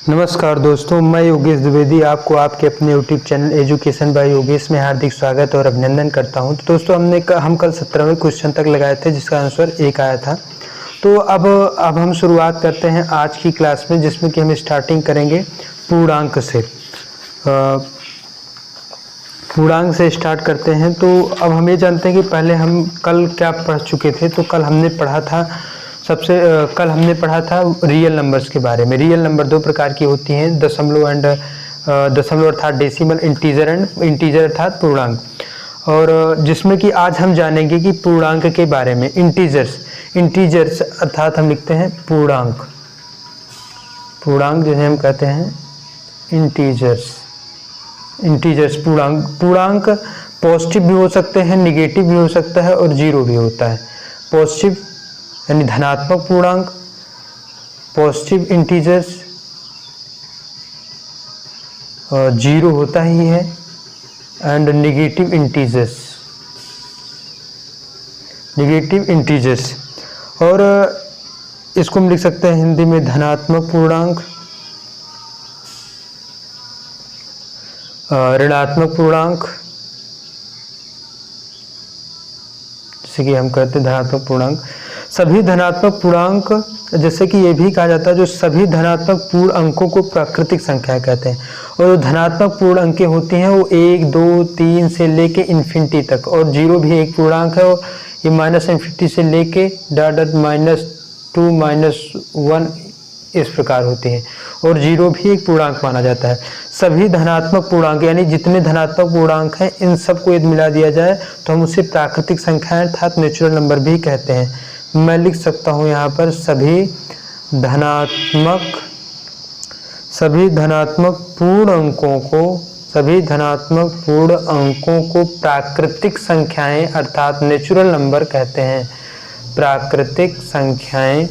नमस्कार दोस्तों, मैं योगेश द्विवेदी आपको आपके अपने YouTube channel education by Yogesh में हार्दिक स्वागत और अभिनंदन करता हूं। तो दोस्तों हम कल 17वें क्वेश्चन तक लगाए थे जिसका आंसर 1 आया था। तो अब हम शुरुआत करते हैं आज की क्लास में, जिसमें कि हम स्टार्टिंग करेंगे पूर्णांक से। पूर्णांक से स्टार्ट करते हैं। तो अब हम ये जानते हैं कि पहले हम कल क्या पढ़ चुके थे। तो कल हमने पढ़ा था रियल नंबर्स के बारे में। रियल नंबर दो प्रकार की होती हैं, दशमलव अर्थात डेसिमल, इंटीजर अर्थात पूर्णांक। और जिसमें कि आज हम जानेंगे कि पूर्णांक के बारे में। इंटीजर्स अर्थात हम लिखते हैं पूर्णांक जिन्हें हम कहते हैं इंटीजर्स पूर्णांक पॉजिटिव भी हो सकते हैं, निगेटिव भी हो सकता है और जीरो भी होता है। पॉजिटिव यानी धनात्मक पूर्णांक, पॉजिटिव इंटीजर्स, और जीरो होता ही है, एंड निगेटिव इंटीजर्स। और इसको हम लिख सकते हैं हिंदी में धनात्मक पूर्णांक, ऋणात्मक पूर्णांक, जैसे कि हम कहते हैं धनात्मक पूर्णांक। सभी धनात्मक पूर्णांक, जैसे कि ये भी कहा जाता है, जो सभी धनात्मक पूर्ण अंकों को प्राकृतिक संख्या कहते हैं। और जो धनात्मक पूर्ण अंकें होती हैं वो 1, 2, 3 से लेके इन्फिनिटी तक, और जीरो भी एक पूर्णांक है और ये -इन्फिनिटी से लेके -2, -1 इस प्रकार होती हैं। और जीरो भी एक पूर्णांक माना जाता है। सभी धनात्मक पूर्णांक यानी जितने धनात्मक पूर्णांक हैं इन सबको यदि मिला दिया जाए तो हम उसे प्राकृतिक संख्याएं अर्थात नेचुरल नंबर भी कहते हैं। मैं लिख सकता हूं यहाँ पर सभी धनात्मक पूर्ण अंकों को प्राकृतिक संख्याएं अर्थात नेचुरल नंबर कहते हैं। प्राकृतिक संख्याएं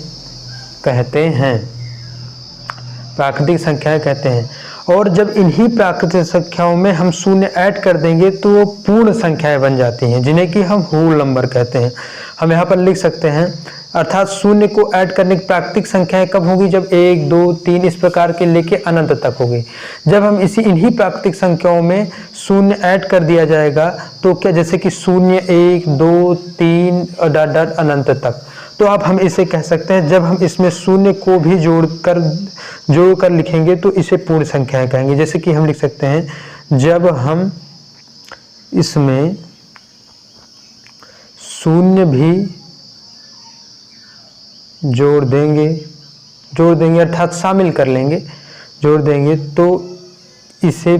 कहते हैं। और जब इन्हीं प्राकृतिक संख्याओं में हम शून्य ऐड कर देंगे तो वो पूर्ण संख्याएं बन जाती हैं, जिन्हें कि हम होल नंबर कहते हैं। हम यहाँ पर लिख सकते हैं, अर्थात शून्य को ऐड करने की प्राकृतिक संख्याएं कब होगी? जब 1, 2, 3 इस प्रकार के लेके अनंत तक होगी। जब हम इन्हीं प्राकृतिक संख्याओं में शून्य ऐड कर दिया जाएगा तो क्या, जैसे कि 0, 1, 2, 3 और डॉट अनंत तक, तो अब हम इसे कह सकते हैं, जब हम इसमें शून्य को भी जोड़कर लिखेंगे तो इसे पूर्ण संख्याएं कहेंगे। जैसे कि हम लिख सकते हैं, जब हम इसमें शून्य भी जोड़ देंगे अर्थात शामिल कर लेंगे, जोड़ देंगे तो इसे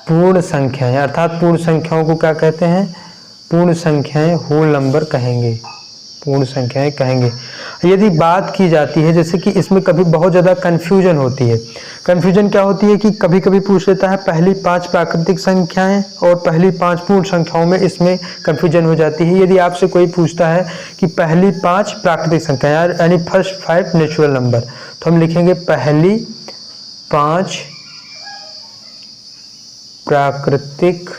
पूर्ण संख्याएं अर्थात पूर्ण संख्याओं को क्या कहते हैं? पूर्ण संख्याएं होल नंबर कहेंगे, पूर्ण संख्याएं कहेंगे। यदि बात की जाती है, जैसे कि इसमें कभी बहुत ज़्यादा कन्फ्यूजन होती है। कन्फ्यूजन क्या होती है कि कभी कभी पूछ लेता है पहली 5 प्राकृतिक संख्याएं और पहली 5 पूर्ण संख्याओं में, इसमें कन्फ्यूजन हो जाती है। यदि आपसे कोई पूछता है कि पहली 5 प्राकृतिक संख्याएं यानी फर्स्ट 5 नेचुरल नंबर, तो हम लिखेंगे पहली 5 प्राकृतिक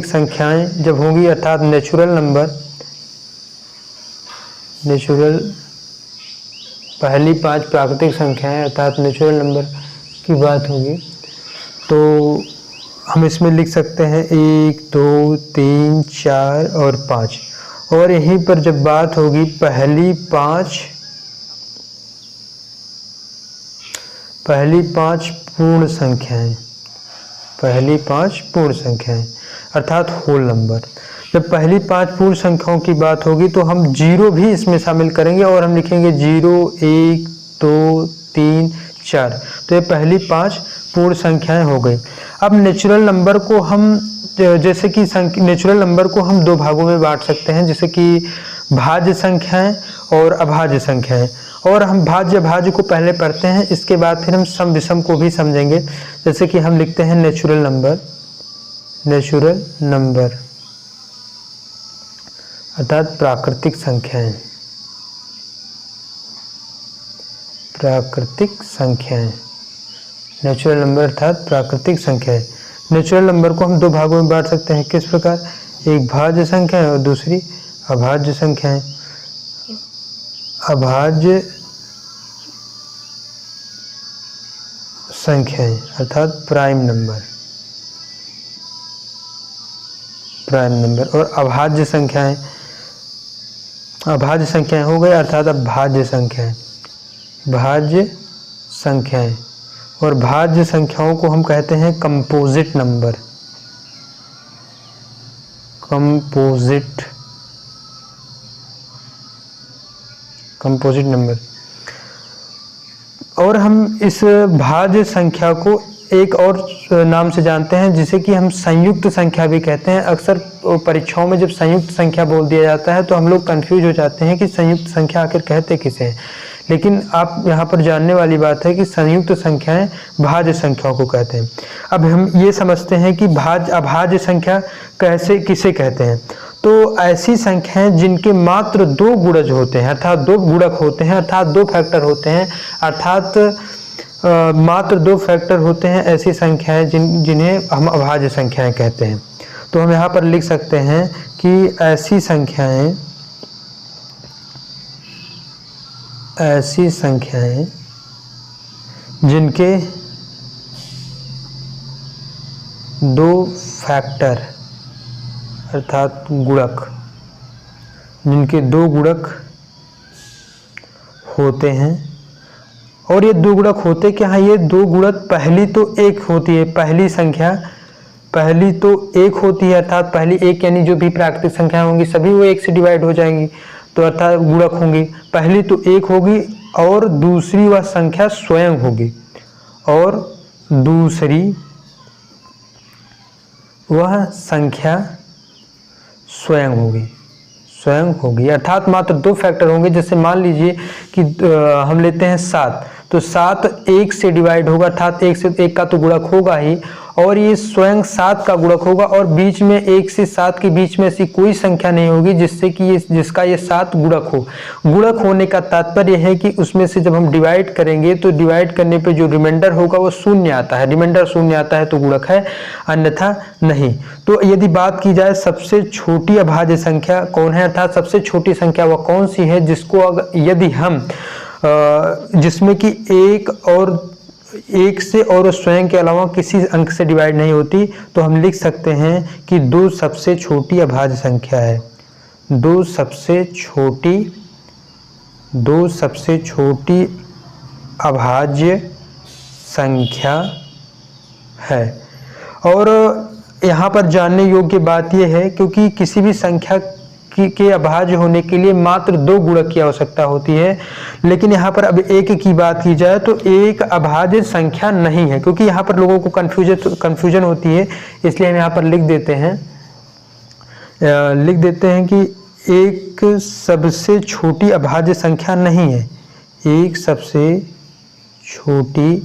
संख्याएं जब होंगी अर्थात पहली 5 प्राकृतिक संख्याएं अर्थात नेचुरल नंबर की बात होगी, तो हम इसमें लिख सकते हैं 1, 2, 3, 4 और 5। और यहीं पर जब बात होगी पहली 5 पूर्ण संख्याएं अर्थात होल नंबर। जब पहली 5 पूर्ण संख्याओं की बात होगी तो हम जीरो भी इसमें शामिल करेंगे और हम लिखेंगे 0, 1, 2, 3, 4। तो ये पहली 5 पूर्ण संख्याएं हो गई। अब नेचुरल नंबर को हम नेचुरल नंबर को हम 2 भागों में बांट सकते हैं, जैसे कि भाज्य संख्याएं और अभाज्य संख्याएं। और हम भाज्य को पहले पढ़ते हैं, इसके बाद फिर हम सम विषम को भी समझेंगे। जैसे कि हम लिखते हैं नेचुरल नंबर अर्थात प्राकृतिक संख्याएं। नेचुरल नंबर अर्थात प्राकृतिक संख्याएं। नेचुरल नंबर को हम 2 भागों में बांट सकते हैं। किस प्रकार? एक भाज्य संख्या है और दूसरी अभाज्य संख्या है। अभाज्य संख्याएं अर्थात प्राइम नंबर और अभाज्य संख्याएं हो गए अर्थात अब भाज्य संख्याएं और भाज्य संख्याओं को हम कहते हैं कंपोजिट नंबर। और हम इस भाज्य संख्या को एक और नाम से जानते हैं जिसे कि हम संयुक्त संख्या भी कहते हैं। अक्सर परीक्षाओं में जब संयुक्त संख्या बोल दिया जाता है तो हम लोग कंफ्यूज हो जाते हैं कि संयुक्त संख्या आखिर कहते किसे हैं, लेकिन आप यहाँ पर जानने वाली बात है कि संयुक्त संख्याएं भाज्य संख्याओं को कहते हैं। अब हम ये समझते हैं कि अभाज्य संख्या किसे कहते हैं। तो ऐसी संख्याएं जिनके मात्र दो गुणज होते हैं अर्थात दो गुणक होते हैं अर्थात दो फैक्टर होते हैं अर्थात मात्र दो फैक्टर होते हैं, ऐसी संख्याएं जिन्हें हम अभाज्य संख्याएं कहते हैं। तो हम यहाँ पर लिख सकते हैं कि ऐसी संख्याएं जिनके दो फैक्टर अर्थात गुणक जिनके दो गुणक होते हैं। और ये दो गुणक होते क्या है, ये दो गुणक पहली तो एक होती है, पहली तो एक होती है अर्थात पहली एक यानी जो भी प्राकृतिक संख्या होंगी सभी वो एक से डिवाइड हो जाएंगी तो अर्थात गुणक होंगी। पहली तो एक होगी और दूसरी वह संख्या स्वयं होगी और दूसरी वह संख्या स्वयं होगी अर्थात मात्र दो फैक्टर होंगे। जैसे मान लीजिए कि हम लेते हैं 7 तो 7 1 से डिवाइड होगा अर्थात 1 से 1 का तो गुणक होगा ही और ये स्वयं 7 का गुणक होगा और बीच में 1 से 7 के बीच में ऐसी कोई संख्या नहीं होगी जिससे कि जिसका ये 7 गुणक हो। गुणक होने का तात्पर्य है कि उसमें से जब हम डिवाइड करेंगे तो डिवाइड करने पे जो रिमाइंडर होगा वो शून्य आता है, रिमाइंडर शून्य आता है तो गुणक है अन्यथा नहीं। तो यदि बात की जाए सबसे छोटी अभाज्य संख्या कौन है अर्थात सबसे छोटी संख्या वह कौन सी है जिसको यदि हम जिसमें कि एक से और स्वयं के अलावा किसी अंक से डिवाइड नहीं होती तो हम लिख सकते हैं कि 2 सबसे छोटी अभाज्य संख्या है। 2 सबसे छोटी अभाज्य संख्या है। और यहाँ पर जानने योग्य बात यह है क्योंकि किसी भी संख्या के अभाज्य होने के लिए मात्र 2 गुणक की आवश्यकता होती है, लेकिन यहाँ पर अब एक की बात की जाए तो एक अभाज्य संख्या नहीं है क्योंकि यहाँ पर लोगों को कंफ्यूजन होती है। इसलिए हम यहाँ पर लिख देते हैं कि एक सबसे छोटी अभाज्य संख्या नहीं है, एक सबसे छोटी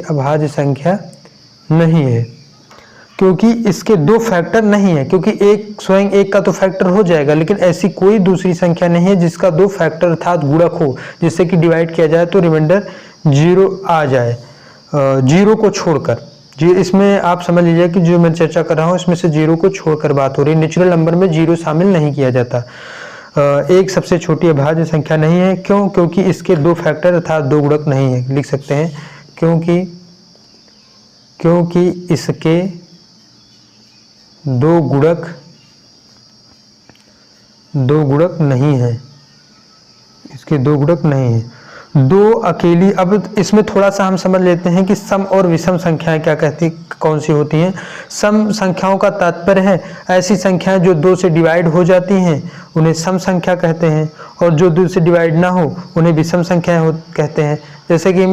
अभाज्य संख्या नहीं है क्योंकि इसके 2 फैक्टर नहीं है। क्योंकि एक स्वयं एक का तो फैक्टर हो जाएगा लेकिन ऐसी कोई दूसरी संख्या नहीं है जिसका 2 फैक्टर अर्थात गुणक हो जिससे कि डिवाइड किया जाए तो रिमाइंडर 0 आ जाए, 0 को छोड़कर। इसमें आप समझ लीजिए कि जो मैं चर्चा कर रहा हूँ इसमें से 0 को छोड़कर बात हो रही है। नेचुरल नंबर में 0 शामिल नहीं किया जाता। एक सबसे छोटी अभाज्य संख्या नहीं है क्योंकि इसके 2 फैक्टर अर्थात 2 गुणक नहीं है। लिख सकते हैं क्योंकि इसके 2 गुणक नहीं है, इसके 2 गुणक नहीं है। 2 अकेली। अब इसमें थोड़ा सा हम समझ लेते हैं कि सम और विषम संख्याएं कौन सी होती हैं। सम संख्याओं का तात्पर्य है ऐसी संख्याएं जो 2 से डिवाइड हो जाती हैं उन्हें सम संख्या कहते हैं और जो 2 से डिवाइड ना हो उन्हें विषम संख्याएं कहते हैं। जैसे कि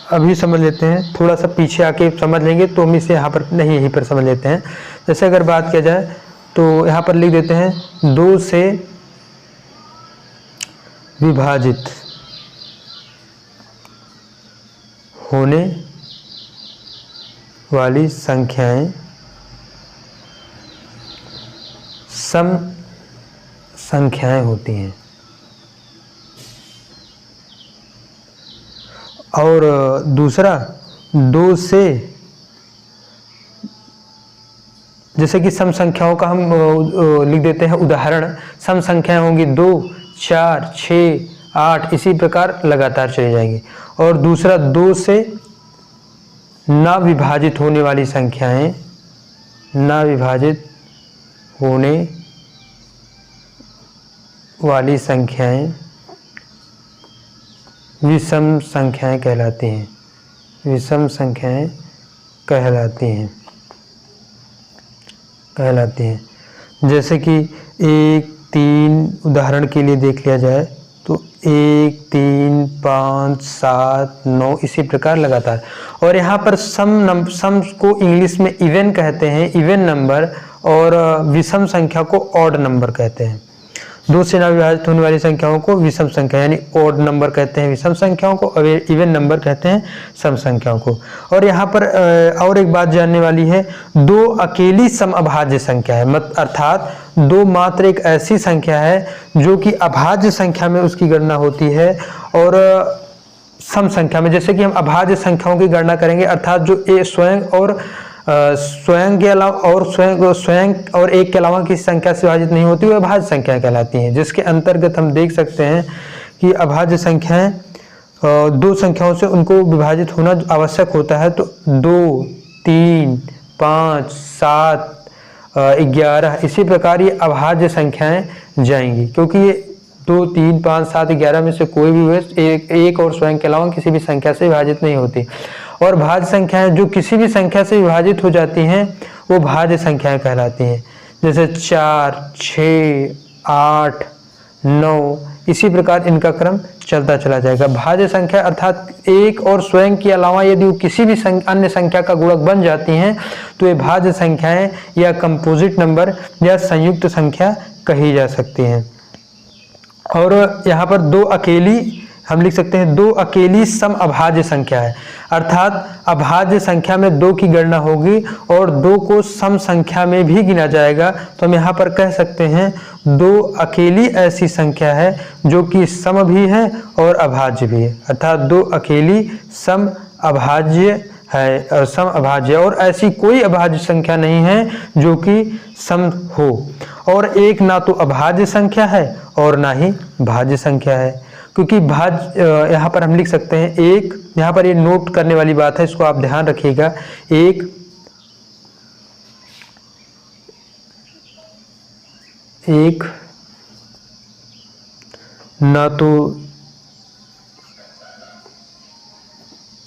अभी समझ लेते हैं, थोड़ा सा पीछे आके समझ लेंगे तो हम इसे यहाँ पर नहीं यहीं पर समझ लेते हैं। जैसे अगर बात किया जाए तो यहाँ पर लिख देते हैं 2 से विभाजित होने वाली संख्याएं सम संख्याएं होती हैं। और दूसरा 2 से जैसे कि सम संख्याओं का हम लिख देते हैं उदाहरण। सम संख्याएं होंगी 2, 4, 6, 8, इसी प्रकार लगातार चली जाएंगी। और दूसरा 2 से ना विभाजित होने वाली संख्याएं, ना विभाजित होने वाली संख्याएं विषम संख्याएं कहलाती हैं, विषम संख्याएं कहलाती हैं। जैसे कि 1, 3 उदाहरण के लिए देख लिया जाए तो 1, 3, 5, 7, 9 इसी प्रकार लगातार। और यहाँ पर सम को इंग्लिश में इवन कहते हैं, इवन नंबर, और विषम संख्या को ऑड नंबर कहते हैं। 2 से ना विभाजित होने वाली संख्याओं को विषम संख्या यानी ऑड नंबर कहते हैं विषम संख्याओं को, और इवन नंबर कहते हैं सम संख्याओं को। और यहाँ पर और एक बात जानने वाली है, 2 अकेली सम अभाज्य संख्या है, अर्थात 2 मात्र एक ऐसी संख्या है जो कि अभाज्य संख्या में उसकी गणना होती है, और सम संख्या में, जैसे कि हम अभाज्य संख्याओं की गणना करेंगे, अर्थात जो स्वयं और स्वयं के अलावा और स्वयं और एक के अलावा किसी संख्या से विभाजित नहीं होती, वह अभाज्य संख्या कहलाती हैं। जिसके अंतर्गत हम देख सकते हैं कि अभाज्य संख्याएं 2 संख्याओं से उनको विभाजित होना आवश्यक होता है। तो 2, 3, 5, 7, 11 इसी प्रकार ये अभाज्य संख्याएं जाएंगी, क्योंकि ये 2, 3, 5, 7, 11 में से कोई भी एक और स्वयं के अलावा किसी भी संख्या से विभाजित नहीं होती। और भाज्य संख्याएं जो किसी भी संख्या से विभाजित हो जाती हैं वो भाज्य संख्याएं कहलाती हैं। जैसे 4, 6, 8, 9 इसी प्रकार इनका क्रम चलता चला जाएगा। भाज्य संख्या अर्थात एक और स्वयं के अलावा यदि वो किसी भी अन्य संख्या का गुणक बन जाती हैं तो ये भाज्य संख्याएं या कंपोजिट नंबर या संयुक्त संख्या कही जा सकती हैं। और यहाँ पर 2 अकेली हम लिख सकते हैं 2 अकेली सम अभाज्य संख्या है, अर्थात अभाज्य संख्या में 2 की गणना होगी और 2 को सम संख्या में भी गिना जाएगा। तो हम यहाँ पर कह सकते हैं 2 अकेली ऐसी संख्या है जो कि सम भी है और अभाज्य भी है, अर्थात 2 अकेली सम अभाज्य है और सम अभाज्य, और ऐसी कोई अभाज्य संख्या नहीं है जो कि सम हो। और एक ना तो अभाज्य संख्या है और ना ही भाज्य संख्या है, क्योंकि भाज्य यहाँ पर हम लिख सकते हैं एक, यहाँ पर ये नोट करने वाली बात है, इसको आप ध्यान रखिएगा। एक ना तो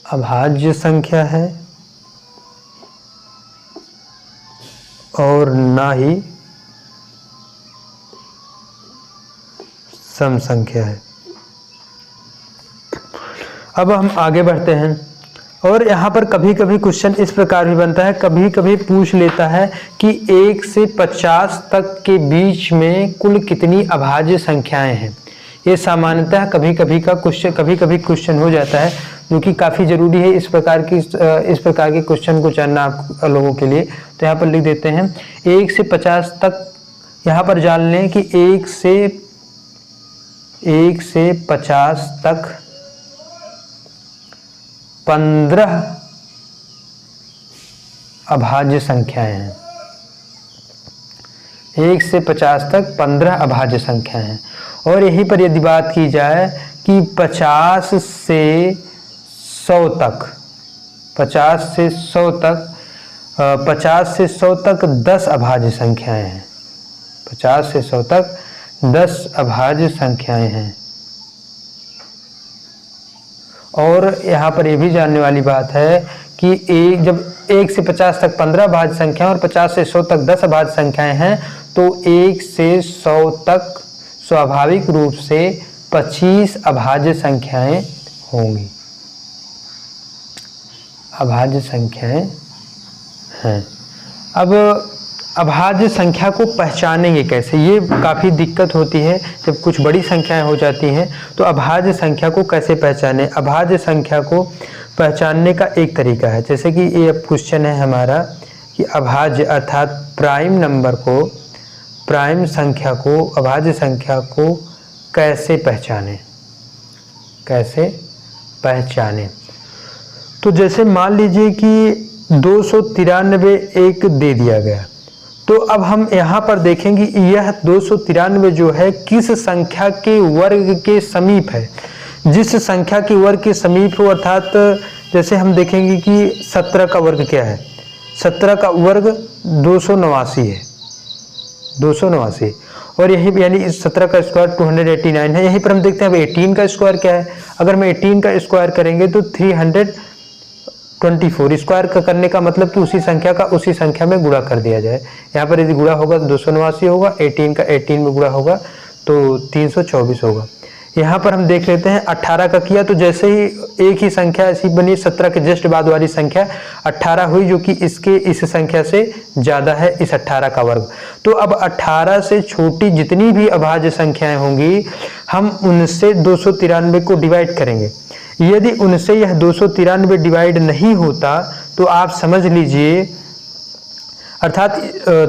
अभाज्य संख्या है और ना ही सम संख्या है। अब हम आगे बढ़ते हैं और यहाँ पर कभी कभी क्वेश्चन इस प्रकार भी बनता है, कभी कभी पूछ लेता है कि 1 से 50 तक के बीच में कुल कितनी अभाज्य संख्याएं हैं। ये सामान्यतः कभी कभी क्वेश्चन हो जाता है, जो कि काफ़ी ज़रूरी है इस प्रकार के क्वेश्चन को जानना आप लोगों के लिए। तो यहाँ पर लिख देते हैं 1 से 50 तक। यहाँ पर जान लें कि 1 से 50 तक 15 अभाज्य संख्याएं हैं। 1 से 50 तक 15 अभाज्य संख्याएं हैं। और यहीं पर यदि बात की जाए कि 50 से 100 तक 10 अभाज्य संख्याएं हैं। 50 से 100 तक 10 अभाज्य संख्याएं हैं। और यहाँ पर यह भी जानने वाली बात है कि जब 1 से 50 तक 15 अभाज्य संख्याएं और 50 से 100 तक 10 अभाज्य संख्याएं हैं, तो 1 से 100 तक स्वाभाविक रूप से 25 अभाज्य संख्याएं होंगी। अभाज्य संख्याएं हैं। अब अभाज्य संख्या को पहचानेंगे कैसे, ये काफ़ी दिक्कत होती है जब कुछ बड़ी संख्याएं हो जाती हैं। तो अभाज्य संख्या को कैसे पहचाने? अभाज्य संख्या को पहचानने का एक तरीका है, जैसे कि ये क्वेश्चन है हमारा कि अभाज्य अर्थात प्राइम संख्या को अभाज्य संख्या को कैसे पहचाने। तो जैसे मान लीजिए कि 293 एक दे दिया गया तो अब हम यहाँ पर देखेंगे यह 293 जो है किस संख्या के वर्ग के समीप है। जिस संख्या के वर्ग के समीप हो, अर्थात जैसे हम देखेंगे कि 17 का वर्ग क्या है, 17 का वर्ग 289 है, 289, और यही यानी इस 17 का स्क्वायर 289 है। यहीं पर हम देखते हैं अब 18 का स्क्वायर क्या है। अगर हम 18 का स्क्वायर करेंगे तो 324, स्क्वायर का करने का मतलब कि उसी संख्या का उसी संख्या में गुणा कर दिया जाए। यहाँ पर यदि गुणा होगा तो 289 होगा, 18 का 18 में गुणा होगा तो 324 होगा। यहाँ पर हम देख लेते हैं 18 का किया तो जैसे ही एक ही संख्या ऐसी बनी 17 के जस्ट बाद वाली संख्या 18 हुई, जो कि इसके इस संख्या से ज्यादा है, इस 18 का वर्ग। तो अब 18 से छोटी जितनी भी अभाज्य संख्याएं होंगी हम उनसे 293 को डिवाइड करेंगे। यदि उनसे यह 293 डिवाइड नहीं होता तो आप समझ लीजिए, अर्थात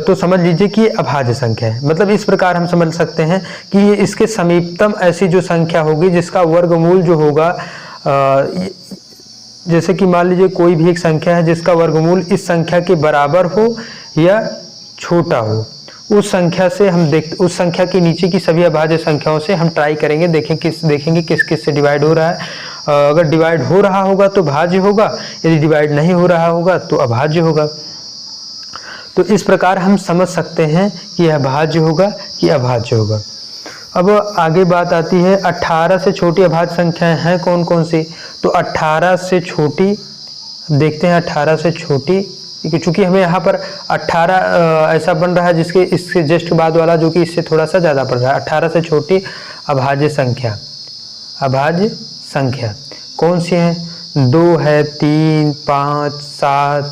तो समझ लीजिए कि ये अभाज्य संख्या है। मतलब इस प्रकार हम समझ सकते हैं कि ये इसके समीपतम ऐसी जो संख्या होगी जिसका वर्गमूल जो होगा, जैसे कि मान लीजिए कोई भी एक संख्या है जिसका वर्गमूल इस संख्या के बराबर हो या छोटा हो, उस संख्या से हम उस संख्या के नीचे की सभी अभाज्य संख्याओं से हम ट्राई करेंगे, देखेंगे किस किस से डिवाइड हो रहा है। अगर डिवाइड हो रहा होगा तो भाज्य होगा, यदि डिवाइड नहीं हो रहा होगा तो अभाज्य होगा। तो इस प्रकार हम समझ सकते हैं कि यह भाज्य होगा कि अभाज्य होगा। अब आगे बात आती है 18 से छोटी अभाज्य संख्याएं हैं कौन कौन सी। तो 18 से छोटी देखते हैं, 18 से छोटी, चूंकि हमें यहाँ पर 18 ऐसा बन रहा है जिसके इससे जस्ट बाद वाला जो कि इससे थोड़ा सा ज़्यादा पड़ रहा है। 18 से छोटी अभाज्य संख्या, अभाज्य संख्या कौन सी है? 2 है, 3, 5, 7,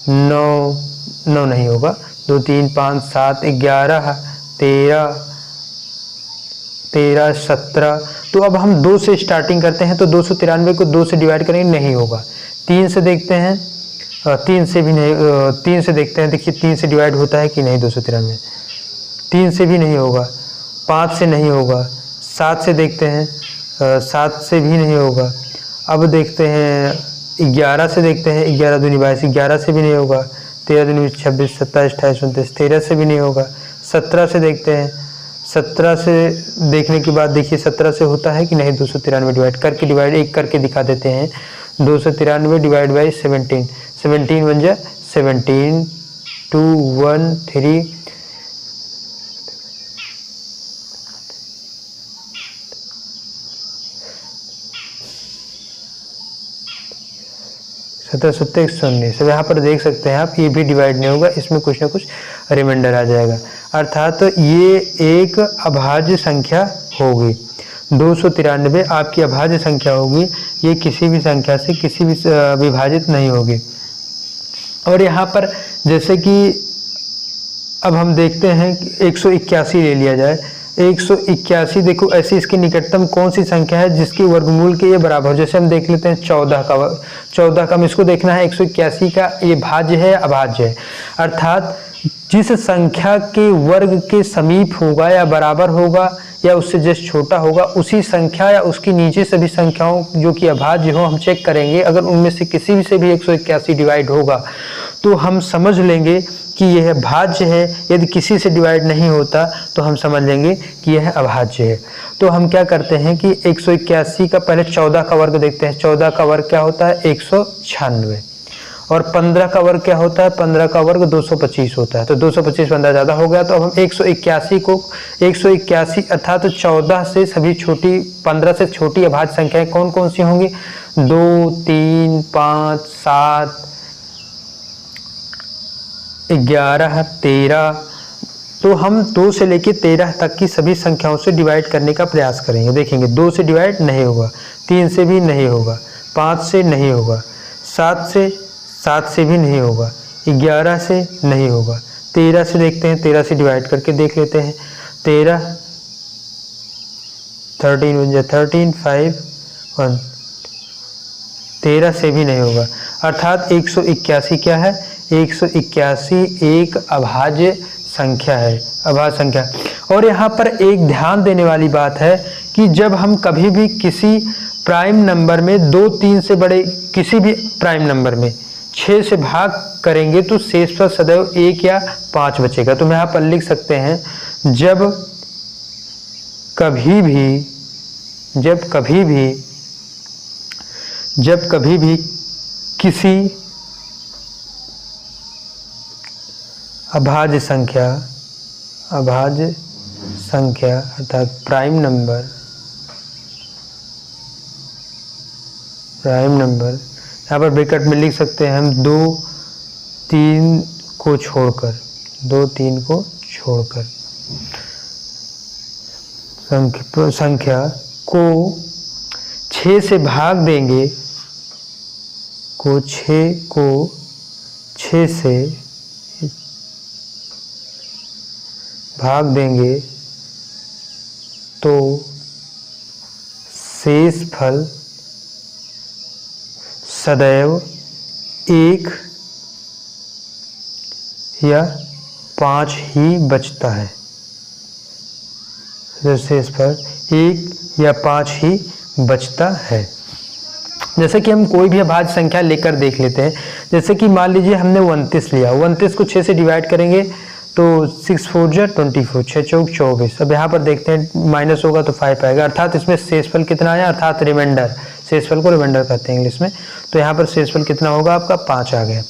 9 नहीं होगा, 2, 3, 5, 7, 11, 13, 17। तो अब हम 2 से स्टार्टिंग करते हैं तो 293 को 2 से डिवाइड करेंगे, नहीं होगा। 3 से देखते हैं, 3 से भी नहीं, 3 से देखते हैं, देखिए 3 से डिवाइड होता है कि नहीं 293, 3 से भी नहीं होगा। 5 से नहीं होगा। 7 से देखते हैं, 7 से भी नहीं होगा। अब देखते हैं 11 से देखते हैं, 11 दूनी 22, 11 से भी नहीं होगा। 13 दूनी 26, 27, 28, 29, 13 से भी नहीं होगा। 17 से देखते हैं, 17 से देखने के बाद देखिए 17 से होता है कि नहीं 293 डिवाइड करके, डिवाइड एक करके दिखा देते हैं। 293 डिवाइड बाई 17, 17 बन जाए 17, 2, 1, 3, 17, 17, 119। अब यहाँ पर देख सकते हैं आप, ये भी डिवाइड नहीं होगा, इसमें कुछ ना कुछ रिमाइंडर आ जाएगा। अर्थात ये एक अभाज्य संख्या होगी। 293 आपकी अभाज्य संख्या होगी, ये किसी भी संख्या से किसी भी विभाजित नहीं होगी। और यहाँ पर जैसे कि अब हम देखते हैं 181 ले लिया जाए, 181 देखो ऐसी इसकी निकटतम कौन सी संख्या है जिसके वर्गमूल के ये बराबर हो। जैसे हम देख लेते हैं 14 का हम इसको देखना है 181 का ये भाज्य है अभाज्य है। अर्थात जिस संख्या के वर्ग के समीप होगा या बराबर होगा या उससे जस्ट छोटा होगा, उसी संख्या या उसकी नीचे सभी संख्याओं जो कि अभाज्य हो हम चेक करेंगे। अगर उनमें से किसी भी से भी 181 डिवाइड होगा तो हम समझ लेंगे कि यह भाज्य है। यदि किसी से डिवाइड नहीं होता तो हम समझ लेंगे कि यह अभाज्य है। तो हम क्या करते हैं कि 181 का पहले 14 का वर्ग देखते हैं। 14 का वर्ग क्या होता है? 196। और 15 का वर्ग क्या होता है? 15 का वर्ग 225 होता है। तो 225 15 ज़्यादा हो गया, तो अब हम 181 को 181 अर्थात 14 से सभी छोटी 15 से छोटी अभाज्य संख्याएं कौन कौन सी होंगी? 2, 3, 5, 7, 11, 13। तो हम 2 से लेके 13 तक की सभी संख्याओं से डिवाइड करने का प्रयास करेंगे। देखेंगे 2 से डिवाइड नहीं होगा, 3 से भी नहीं होगा, 5 से नहीं होगा, 7 से भी नहीं होगा, 11 से नहीं होगा, 13 से देखते हैं, 13 से डिवाइड करके देख लेते हैं। 13, 13 बन जाए 13, 5, 1, 13 से भी नहीं होगा। अर्थात 181 क्या है? 181 एक अभाज्य संख्या है, अभाज्य संख्या। और यहाँ पर एक ध्यान देने वाली बात है कि जब हम कभी भी किसी प्राइम नंबर में 2, 3 से बड़े किसी भी प्राइम नंबर में 6 से भाग करेंगे तो शेषफल सदैव 1 या 5 बचेगा। तो हम यहाँ पर लिख सकते हैं जब कभी भी किसी अभाज्य संख्या अर्थात प्राइम नंबर यहाँ पर ब्रैकेट में लिख सकते हैं हम 2, 3 को छोड़कर संख्या को 6 से भाग देंगे तो शेषफल सदैव 1 या 5 ही बचता है। शेषफल 1 या 5 ही बचता है। जैसे कि हम कोई भी अभाज्य संख्या लेकर देख लेते हैं। जैसे कि मान लीजिए हमने 29 लिया, 29 को 6 से डिवाइड करेंगे तो 6 4 जा 24, 6 चौक 24। अब यहाँ पर देखते हैं माइनस होगा तो 5 आएगा, अर्थात इसमें शेषफल कितना आया, अर्थात रिमाइंडर, शेषफल को रिमाइंडर कहते हैं इंग्लिश में। तो यहाँ पर शेषफल कितना होगा आपका 5 आ गया।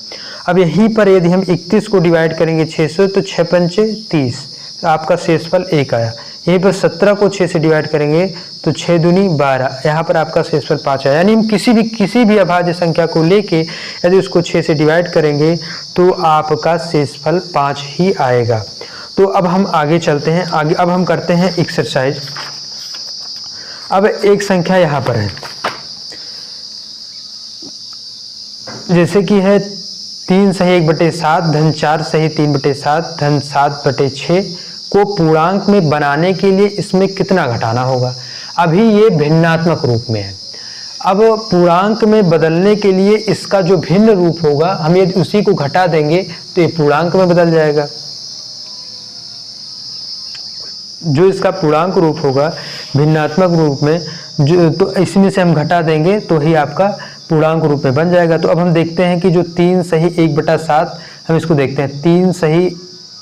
अब यहीं पर यदि हम 31 को डिवाइड करेंगे 6 से तो 6 पंचे 30, आपका शेषफल 1 आया। यहीं पर 17 को 6 से डिवाइड करेंगे तो 6 दूनी 12, यहाँ पर आपका शेषफल 5 आया। यानी हम किसी भी अभाज्य संख्या को लेके यदि उसको 6 से डिवाइड करेंगे तो आपका शेषफल 5 ही आएगा। तो अब हम आगे चलते हैं, अब हम करते हैं एक्सरसाइज। अब एक संख्या यहाँ पर है, जैसे कि है 3 सही 1/7 धन 4 सही 3/7 धन 7/6 को पूर्णांक में बनाने के लिए इसमें कितना घटाना होगा। अभी ये भिन्नात्मक रूप में है। अब पूर्णांक में बदलने के लिए इसका जो भिन्न रूप होगा, हम यदि उसी को घटा देंगे तो ये पूर्णांक में बदल जाएगा। जो इसका पूर्णांक रूप होगा भिन्नात्मक रूप में, जो तो इसमें से हम घटा देंगे तो ही आपका पूर्णांक रूप में बन जाएगा। तो अब हम देखते हैं कि जो 3 सही 1/7, हम इसको देखते हैं 3 सही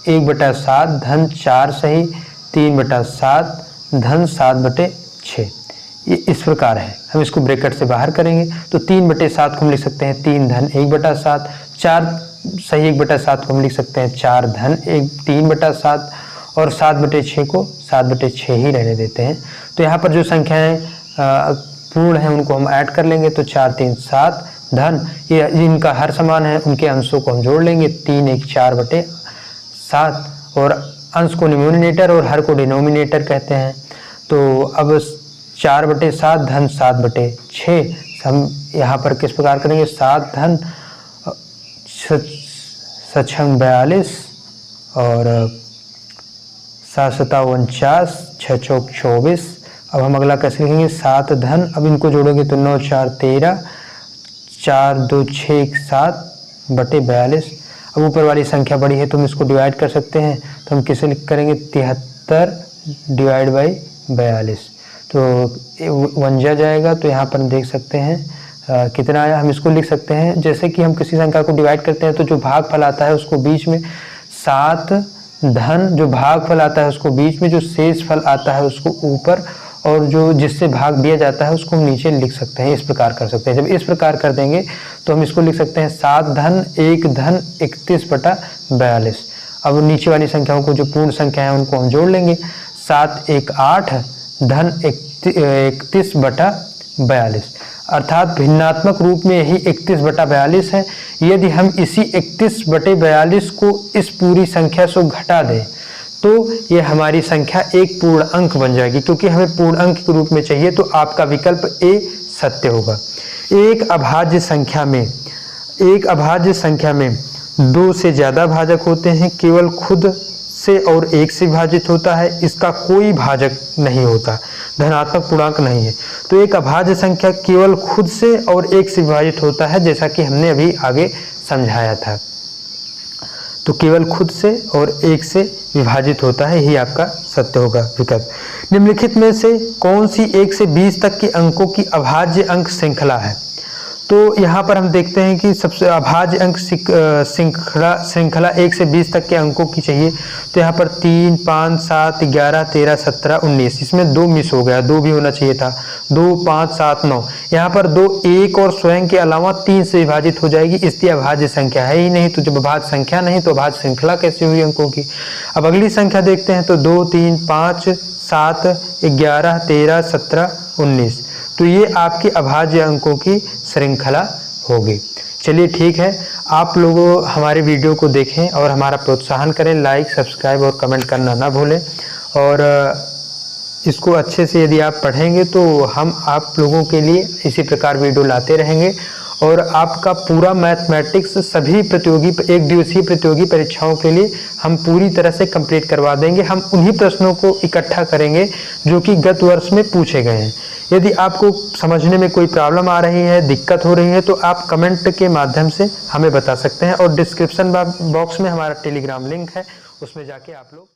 1/7 धन 4 सही 3/7 धन 7/6, ये इस प्रकार है। हम इसको ब्रैकेट से बाहर करेंगे तो 3/7 को हम लिख सकते हैं 3 धन 1/7, 4 सही 1/7 को हम लिख सकते हैं 4 धन 3/7 और 7/6 को 7/6 ही रहने देते हैं। तो यहाँ पर जो संख्याएं पूर्ण हैं उनको हम ऐड कर लेंगे तो 4 3 7 धन, ये इनका हर समान है, उनके अंशों को हम जोड़ लेंगे 3 1 4/7 और अंश को न्यूमरेटर और हर को डिनोमिनेटर कहते हैं। तो अब 4/7 धन 7/6 हम यहाँ पर किस प्रकार करेंगे, 7 धन 42 और 7 7 49 6 चौक 24। अब हम अगला कैसे लिखेंगे 7 धन, अब इनको जोड़ोगे तो 9 4 13 4 2 6 7/42। अब ऊपर वाली संख्या बड़ी है तो हम इसको डिवाइड कर सकते हैं, तो हम किसे करेंगे 73 डिवाइड बाई 42, तो 1 जाएगा। तो यहाँ पर हम देख सकते हैं कितना आया। हम इसको लिख सकते हैं, जैसे कि हम किसी संख्या को डिवाइड करते हैं तो जो भागफल आता है उसको बीच में 7 धन, जो भागफल आता है उसको बीच में, जो शेषफल आता है उसको ऊपर, और जो जिससे भाग दिया जाता है उसको हम नीचे लिख सकते हैं। इस प्रकार कर सकते हैं। जब इस प्रकार कर देंगे तो हम इसको लिख सकते हैं 7 धन 1 धन 31/42। अब नीचे वाली संख्याओं को जो पूर्ण संख्या है उनको हम जोड़ लेंगे, 7 1 8 धन 31/42, अर्थात भिन्नात्मक रूप में यही 31/42 है। यदि हम इसी 31/42 को इस पूरी संख्या से घटा दें तो ये हमारी संख्या एक पूर्ण अंक बन जाएगी, क्योंकि हमें पूर्ण अंक के रूप में चाहिए। तो आपका विकल्प ए सत्य होगा। एक अभाज्य संख्या में 2 से ज़्यादा भाजक होते हैं, केवल खुद से और 1 से विभाजित होता है, इसका कोई भाजक नहीं होता, धनात्मक पूर्णांक नहीं है। तो एक अभाज्य संख्या केवल खुद से और 1 से विभाजित होता है, जैसा कि हमने अभी आगे समझाया था। तो केवल खुद से और 1 से विभाजित होता है, यही आपका सत्य होगा विकल्प। निम्नलिखित में से कौन सी 1 से 20 तक के अंकों की अभाज्य अंक श्रृंखला है। तो यहाँ पर हम देखते हैं कि सबसे अभाज्य अंक श्रृंखला 1 से 20 तक के अंकों की चाहिए। तो यहाँ पर 3, 5, 7, 11, 13, 17, 19, इसमें 2 मिस हो गया, 2 भी होना चाहिए था। 2, 5, 7, 9, यहाँ पर 2 1 और स्वयं के अलावा 3 से विभाजित हो जाएगी, इसलिए अभाज्य संख्या है ही नहीं। तो जब अभाज्य संख्या नहीं तो अभाज्य श्रृंखला कैसे हुई अंकों की। अब अगली संख्या देखते हैं, तो 2, 3, 5, 7, 11, 13, 17, 19, तो ये आपकी अभाज्य अंकों की श्रृंखला होगी। चलिए ठीक है, आप लोगों हमारे वीडियो को देखें और हमारा प्रोत्साहन करें, लाइक, सब्सक्राइब और कमेंट करना ना भूलें। और इसको अच्छे से यदि आप पढ़ेंगे तो हम आप लोगों के लिए इसी प्रकार वीडियो लाते रहेंगे और आपका पूरा मैथमेटिक्स सभी प्रतियोगी एक दिवसीय प्रतियोगी परीक्षाओं के लिए हम पूरी तरह से कंप्लीट करवा देंगे। हम उन्हीं प्रश्नों को इकट्ठा करेंगे जो कि गत वर्ष में पूछे गए हैं। यदि आपको समझने में कोई प्रॉब्लम आ रही है, दिक्कत हो रही है, तो आप कमेंट के माध्यम से हमें बता सकते हैं और डिस्क्रिप्शन बॉक्स में हमारा टेलीग्राम लिंक है, उसमें जाके आप लोग